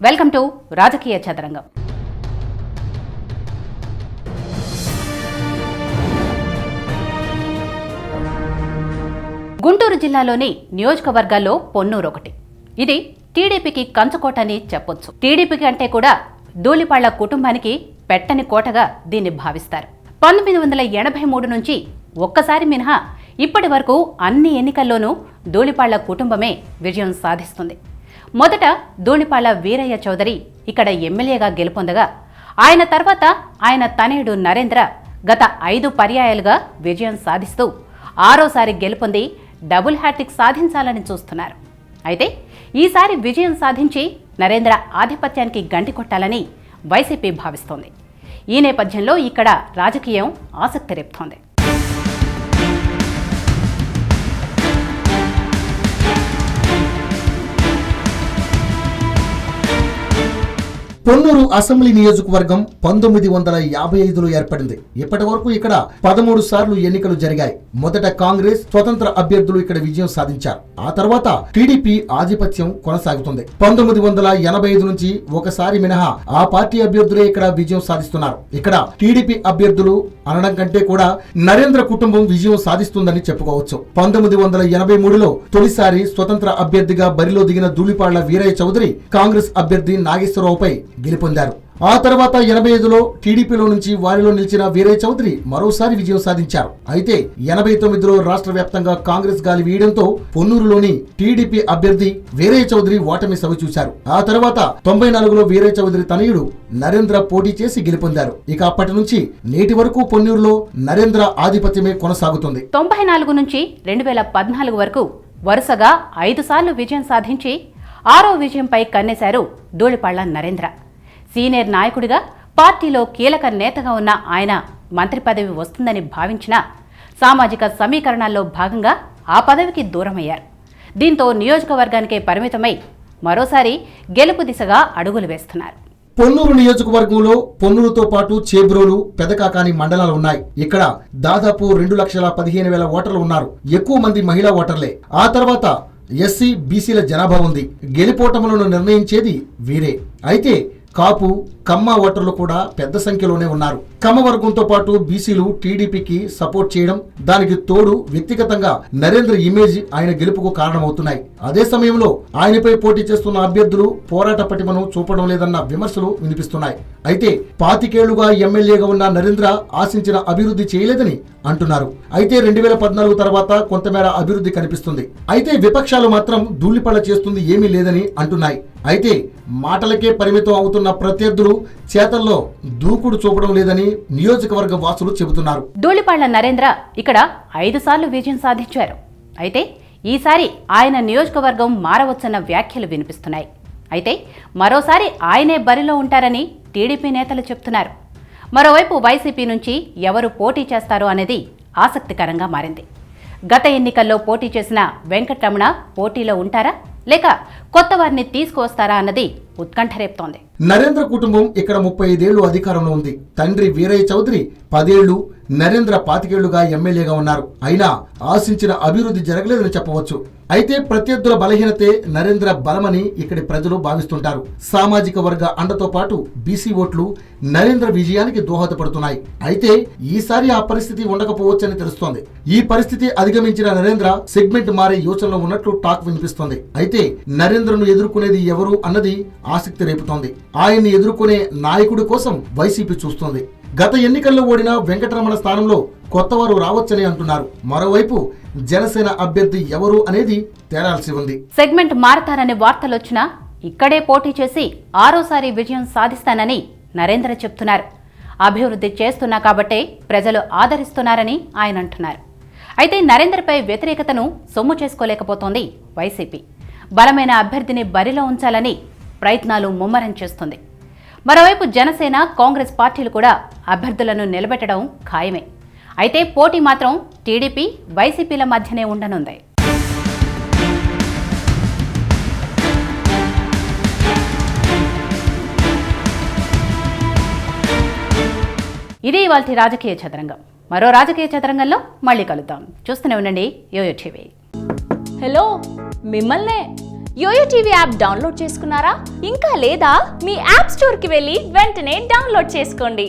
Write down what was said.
Welcome to రాజకీయ చదరంగం. గుంటూరు జిల్లాలోని నియోజకవర్గాల్లో పొన్నూరు ఒకటి. ఇది టీడీపీకి కంచుకోటని చెప్పొచ్చు. టీడీపీకి అంటే కూడా ధూళిపాళ్ల కుటుంబానికి పెట్టని కోటగా దీన్ని భావిస్తారు. 1983 నుంచి ఒక్కసారి మినహా ఇప్పటి వరకు అన్ని ఎన్నికల్లోనూ ధూళిపాళ్ల కుటుంబమే విజయం సాధిస్తుంది. మొదట ధూళిపాళ్ల వీరయ్య చౌదరి ఇక్కడ ఎమ్మెల్యేగా గెలుపొందగా, ఆయన తర్వాత ఆయన తనయుడు నరేంద్ర గత 5 పర్యాయాలుగా విజయం సాధిస్తూ ఆరోసారి గెలుపొంది డబుల్ హ్యాట్రిక్ సాధించాలని చూస్తున్నారు. అయితే ఈసారి విజయం సాధించి నరేంద్ర ఆధిపత్యానికి గంటి కొట్టాలని వైసీపీ భావిస్తోంది. ఈ నేపథ్యంలో ఇక్కడ రాజకీయం ఆసక్తి రేపుతోంది. పొన్నూరు అసెంబ్లీ నియోజకవర్గం 1955లో ఏర్పడింది. ఇప్పటి వరకు ఇక్కడ 13 సార్లు ఎన్నికలు జరిగాయి. మొదట కాంగ్రెస్, స్వతంత్ర అభ్యర్థులు ఇక్కడ విజయం సాధించారు. ఆ తర్వాత టీడీపీ ఆధిపత్యం కొనసాగుతుంది. 1985 నుంచి ఒకసారి మినహా ఆ పార్టీ అభ్యర్థులే ఇక్కడ విజయం సాధిస్తున్నారు. ఇక్కడ టీడీపీ అభ్యర్థులు అనడం కంటే కూడా నరేంద్ర కుటుంబం విజయం సాధిస్తుందని చెప్పుకోవచ్చు. 1983లో తొలిసారి స్వతంత్ర అభ్యర్థిగా బరిలో దిగిన ధూళిపాళ్ల వీరయ్య చౌదరి కాంగ్రెస్ అభ్యర్థి నాగేశ్వరరావుపై గెలుపొందారు. ఆ తర్వాత 85లో టీడీపీలో నుంచి వారిలో నిలిచిన వీరయ్య చౌదరి మరోసారి విజయం సాధించారు. అయితే 89లో రాష్ట్ర వ్యాప్తంగా కాంగ్రెస్ గాలి వీయడంతో పొన్నూరులోని టీడీపీ అభ్యర్థి వీరయ్య చౌదరి ఓటమి సవిచూశారు. ఆ తర్వాత 94లో వీరయ్య చౌదరి తనయుడు నరేంద్ర పోటీ చేసి గెలుపొందారు. ఇక అప్పటి నుంచి నేటి వరకు పొన్నూరులో నరేంద్ర ఆధిపత్యమే కొనసాగుతుంది. 94 నుంచి 2014 వరకు వరుసగా 5 సార్లు విజయం సాధించి 6వ విజయంపై కన్నేశారు ధూళిపాళ్ల నరేంద్ర. సీనియర్ నాయకుడిగా, పార్టీలో కీలక నేతగా ఉన్న ఆయన మంత్రి పదవి వస్తుందని భావించినా సామాజిక సమీకరణాల్లో భాగంగా ఆ పదవికి దూరమయ్యారు. దీంతో నియోజకవర్గానికే పరిమితమై మరోసారి గెలుపు దిశగా అడుగులు వేస్తున్నారు. పొన్నూరు నియోజకవర్గంలో పొన్నూరుతో పాటు చేబ్రోలు, పెదకాకాని మండలాలు ఉన్నాయి. ఇక్కడ దాదాపు 2,15,000 ఓటర్లు ఉన్నారు. ఎక్కువ మంది మహిళా ఓటర్లే. ఆ తర్వాత ఎస్సీ, బీసీల జనాభా ఉంది. గెలుపోటములను నిర్ణయించేది వీరే. అయితే కాపు, కమ్మ ఓటర్లు కూడా పెద్ద సంఖ్యలోనే ఉన్నారు. కమ్మ వర్గంతో పాటు బీసీలు టీడీపీకి సపోర్ట్ చేయడం, దానికి తోడు వ్యక్తిగతంగా నరేంద్ర ఇమేజ్ ఆయన గెలుపుకు కారణమవుతున్నాయి. అదే సమయంలో ఆయనపై పోటీ చేస్తున్న అభ్యర్థులు పోరాట పటిమను చూపడం లేదన్న విమర్శలు వినిపిస్తున్నాయి. అయితే 25 ఏళ్లుగా ఎమ్మెల్యేగా ఉన్న నరేంద్ర ఆశించిన అభివృద్ధి చేయలేదని అంటున్నారు. అయితే 2014 తర్వాత కొంతమేర అభివృద్ధి కనిపిస్తుంది. అయితే విపక్షాలు మాత్రం ధూళిపాళ్ల చేస్తుంది ఏమీ లేదని అంటున్నాయి. అయితే మాటలకే పరిమితం అవుతున్న ప్రత్యర్థులు చేతల్లో దూకుడు చూపడం లేదని నియోజకవర్గ వాసులు చెబుతున్నారు. ధూళిపాళ్ల నరేంద్ర ఇక్కడ 5 సార్లు విజయం సాధించారు. అయితే ఈసారి ఆయన నియోజకవర్గం మారవచ్చన్న వ్యాఖ్యలు వినిపిస్తున్నాయి. అయితే మరోసారి ఆయనే బరిలో ఉంటారని టీడీపీ నేతలు చెప్తున్నారు. మరోవైపు వైసీపీ నుంచి ఎవరు పోటీ చేస్తారో అనేది ఆసక్తికరంగా మారింది. గత ఎన్నికల్లో పోటీ చేసిన వెంకటరమణ పోటీలో ఉంటారా, లేక కొత్త వారిని తీసుకువస్తారా అన్నది ఉత్కంఠ రేపుతోంది. నరేంద్ర కుటుంబం ఇక్కడ 35 ఏళ్లు అధికారంలో ఉంది. తండ్రి వీరయ్య చౌదరి 10 ఏళ్లు, నరేంద్ర 25 ఏళ్లుగా ఎమ్మెల్యేగా ఉన్నారు. అయినా ఆశించిన అభివృద్ధి జరగలేదని చెప్పవచ్చు. అయితే ప్రత్యర్థుల బలహీనతే నరేంద్ర బలమని ఇక్కడి ప్రజలు భావిస్తుంటారు. సామాజిక వర్గ అండతో పాటు బీసీ ఓట్లు నరేంద్ర విజయానికి దోహదపడుతున్నాయి. అయితే ఈసారి ఆ పరిస్థితి ఉండకపోవచ్చని తెలుస్తోంది. ఈ పరిస్థితి అధిగమించిన నరేంద్ర సెగ్మెంట్ మారే యోచనలో ఉన్నట్లు టాక్ వినిపిస్తోంది. అయితే నరేంద్రను ఎదుర్కొనేది ఎవరు అన్నది ఆసక్తి రేపుతోంది. ఆయన్ని ఎదుర్కొనే నాయకుడి కోసం వైసీపీ చూస్తోంది. గత ఎన్నికల్లో ఓడిన వెంకటరమణ స్థానంలో కొత్తవారు రావచ్చని అంటున్నారు. మరోవైపు జనసేన అభ్యర్థి ఎవరు అనేది తేలాల్సి ఉంది. సెగ్మెంట్ మారతారనే వార్తలొచ్చినా ఇక్కడే పోటీ చేసి 6వసారి విజయం సాధిస్తానని నరేంద్ర చెప్తున్నారు. అభివృద్ధి చేస్తున్నా కాబట్టే ప్రజలు ఆదరిస్తున్నారని ఆయన అంటున్నారు. అయితే నరేంద్రపై వ్యతిరేకతను సొమ్ము చేసుకోలేకపోతోంది వైసీపీ. బలమైన అభ్యర్థిని బరిలో ఉంచాలని ప్రయత్నాలు ముమ్మరం చేస్తుంది. మరోవైపు జనసేన, కాంగ్రెస్ పార్టీలు కూడా అభ్యర్థులను నిలబెట్టడం ఖాయమే. అయితే పోటీ మాత్రం టీడీపీ, వైసీపీల మధ్యనే ఉండనుంది. ఇది ఇవాల్టి రాజకీయ చదరంగం. మరో రాజకీయ చదరంగంలో మళ్ళీ కలుద్దాం. చూస్తూనే ఉండండి యోయో టీవీ. హలో, మిమ్మల్నే యోయో టీవీ యాప్ డౌన్లోడ్ చేసుకున్నారా? ఇంకా లేదా? మీ యాప్ స్టోర్ కి వెళ్ళి వెంటనే డౌన్లోడ్ చేసుకోండి.